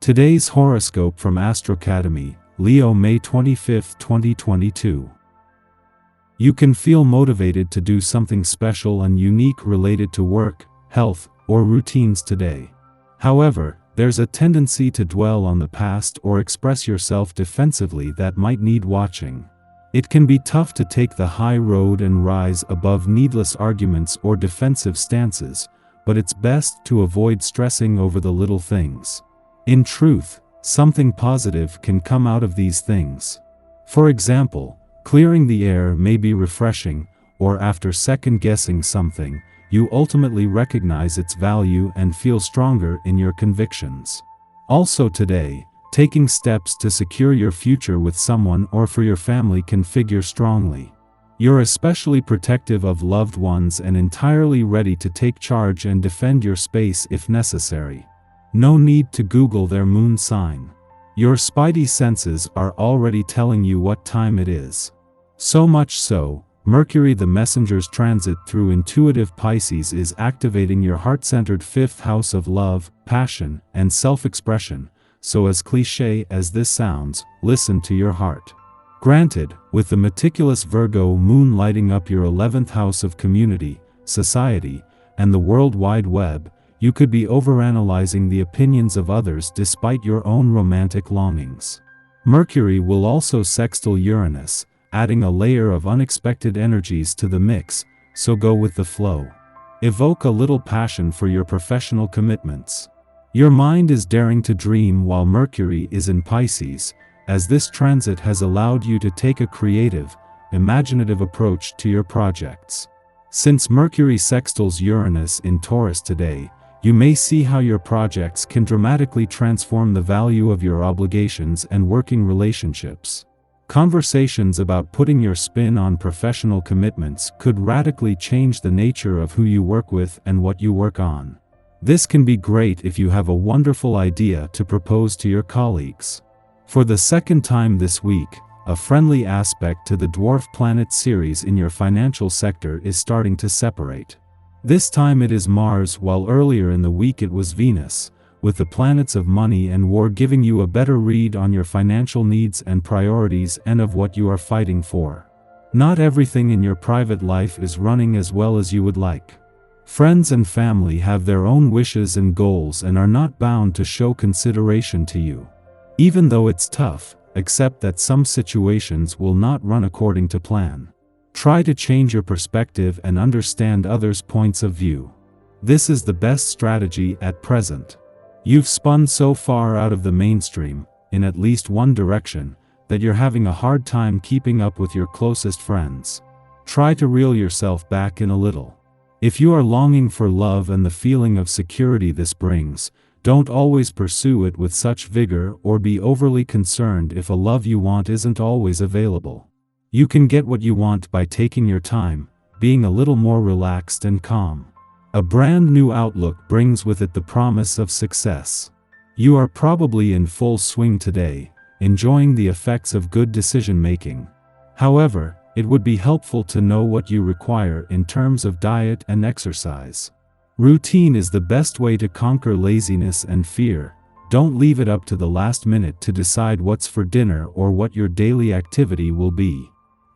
Today's horoscope from Astrocademy, Leo May 25, 2022. You can feel motivated to do something special and unique related to work, health, or routines today. However, there's a tendency to dwell on the past or express yourself defensively that might need watching. It can be tough to take the high road and rise above needless arguments or defensive stances, but it's best to avoid stressing over the little things. In truth, something positive can come out of these things. For example, clearing the air may be refreshing, or after second-guessing something, you ultimately recognize its value and feel stronger in your convictions. Also today, taking steps to secure your future with someone or for your family can figure strongly. You're especially protective of loved ones and entirely ready to take charge and defend your space if necessary. No need to Google their moon sign. Your spidey senses are already telling you what time it is. So much so, Mercury the Messenger's transit through intuitive Pisces is activating your heart-centered fifth house of love, passion, and self-expression, so as cliché as this sounds, listen to your heart. Granted, with the meticulous Virgo moon lighting up your 11th house of community, society, and the World Wide Web, you could be overanalyzing the opinions of others despite your own romantic longings. Mercury will also sextile Uranus, adding a layer of unexpected energies to the mix, so go with the flow. Evoke a little passion for your professional commitments. Your mind is daring to dream while Mercury is in Pisces, as this transit has allowed you to take a creative, imaginative approach to your projects. Since Mercury sextiles Uranus in Taurus today, you may see how your projects can dramatically transform the value of your obligations and working relationships. Conversations about putting your spin on professional commitments could radically change the nature of who you work with and what you work on. This can be great if you have a wonderful idea to propose to your colleagues. For the second time this week, a friendly aspect to the dwarf planet Ceres in your financial sector is starting to separate. This time it is Mars, while earlier in the week it was Venus, with the planets of money and war giving you a better read on your financial needs and priorities and of what you are fighting for. Not everything in your private life is running as well as you would like. Friends and family have their own wishes and goals and are not bound to show consideration to you. Even though it's tough, accept that some situations will not run according to plan. Try to change your perspective and understand others' points of view. This is the best strategy at present. You've spun so far out of the mainstream, in at least one direction, that you're having a hard time keeping up with your closest friends. Try to reel yourself back in a little. If you are longing for love and the feeling of security this brings, don't always pursue it with such vigor or be overly concerned if a love you want isn't always available. You can get what you want by taking your time, being a little more relaxed and calm. A brand new outlook brings with it the promise of success. You are probably in full swing today, enjoying the effects of good decision-making. However, it would be helpful to know what you require in terms of diet and exercise. Routine is the best way to conquer laziness and fear. Don't leave it up to the last minute to decide what's for dinner or what your daily activity will be.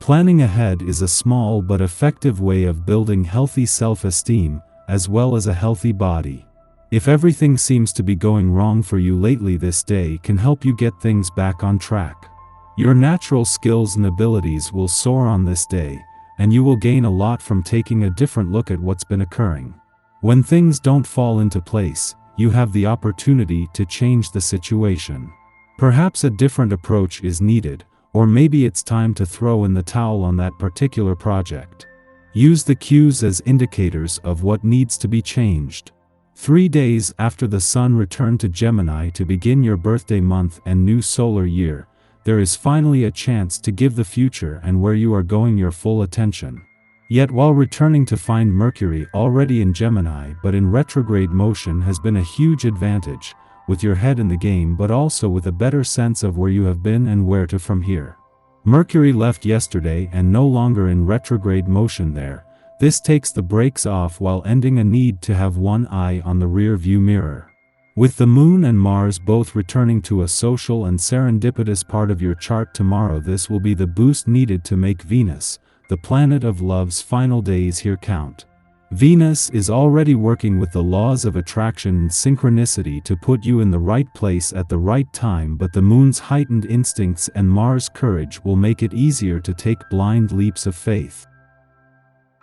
Planning ahead is a small but effective way of building healthy self-esteem, as well as a healthy body. If everything seems to be going wrong for you lately, this day can help you get things back on track. Your natural skills and abilities will soar on this day, and you will gain a lot from taking a different look at what's been occurring. When things don't fall into place, you have the opportunity to change the situation. Perhaps a different approach is needed, or maybe it's time to throw in the towel on that particular project. Use the cues as indicators of what needs to be changed. 3 days after the Sun returned to Gemini to begin your birthday month and new solar year, there is finally a chance to give the future and where you are going your full attention. Yet while returning to find Mercury already in Gemini but in retrograde motion has been a huge advantage, with your head in the game but also with a better sense of where you have been and where to from here. Mercury left yesterday and no longer in retrograde motion there. This takes the brakes off while ending a need to have one eye on the rear view mirror. With the Moon and Mars both returning to a social and serendipitous part of your chart tomorrow, this will be the boost needed to make Venus, the planet of love's final days here count. Venus is already working with the laws of attraction and synchronicity to put you in the right place at the right time, but the Moon's heightened instincts and Mars' courage will make it easier to take blind leaps of faith.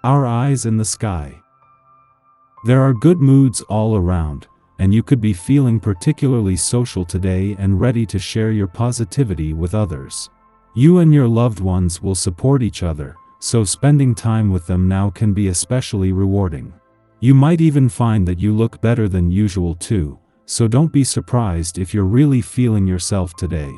Our eyes in the sky. There are good moods all around, and you could be feeling particularly social today and ready to share your positivity with others. You and your loved ones will support each other, so spending time with them now can be especially rewarding. You might even find that you look better than usual too, so don't be surprised if you're really feeling yourself today.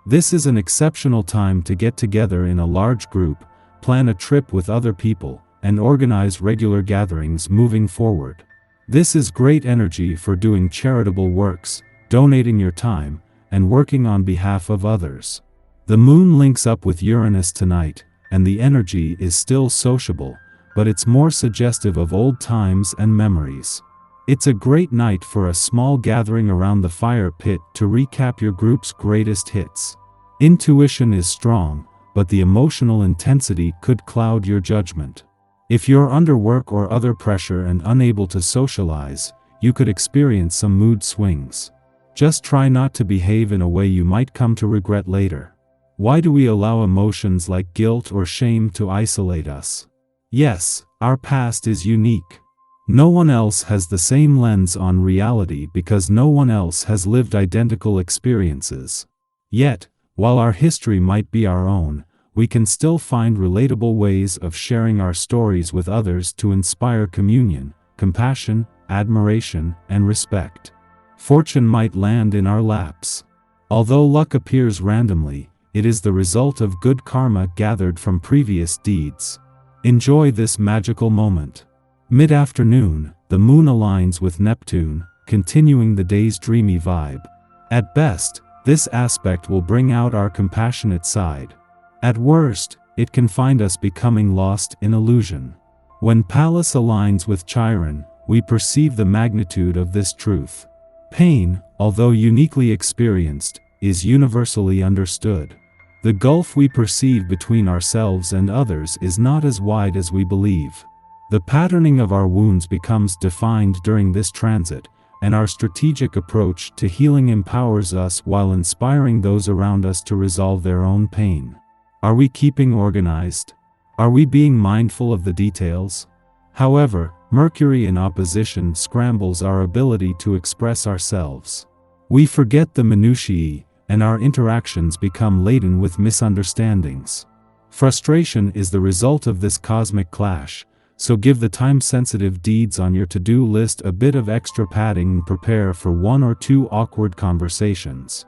This is an exceptional time to get together in a large group, plan a trip with other people, and organize regular gatherings moving forward. This is great energy for doing charitable works, donating your time, and working on behalf of others. The Moon links up with Uranus tonight, and the energy is still sociable, but it's more suggestive of old times and memories. It's a great night for a small gathering around the fire pit to recap your group's greatest hits. Intuition is strong, but the emotional intensity could cloud your judgment. If you're under work or other pressure and unable to socialize, you could experience some mood swings. Just try not to behave in a way you might come to regret later. Why do we allow emotions like guilt or shame to isolate us? Yes, our past is unique. No one else has the same lens on reality because no one else has lived identical experiences. Yet, while our history might be our own, we can still find relatable ways of sharing our stories with others to inspire communion, compassion, admiration, and respect. Fortune might land in our laps. Although luck appears randomly, it is the result of good karma gathered from previous deeds. Enjoy this magical moment. Mid-afternoon, the Moon aligns with Neptune, continuing the day's dreamy vibe. At best, this aspect will bring out our compassionate side. At worst, it can find us becoming lost in illusion. When Pallas aligns with Chiron, we perceive the magnitude of this truth. Pain, although uniquely experienced, is universally understood. The gulf we perceive between ourselves and others is not as wide as we believe. The patterning of our wounds becomes defined during this transit, and our strategic approach to healing empowers us while inspiring those around us to resolve their own pain. Are we keeping organized? Are we being mindful of the details? However, Mercury in opposition scrambles our ability to express ourselves. We forget the minutiae, and our interactions become laden with misunderstandings. Frustration is the result of this cosmic clash, so give the time-sensitive deeds on your to-do list a bit of extra padding and prepare for 1 or 2 awkward conversations.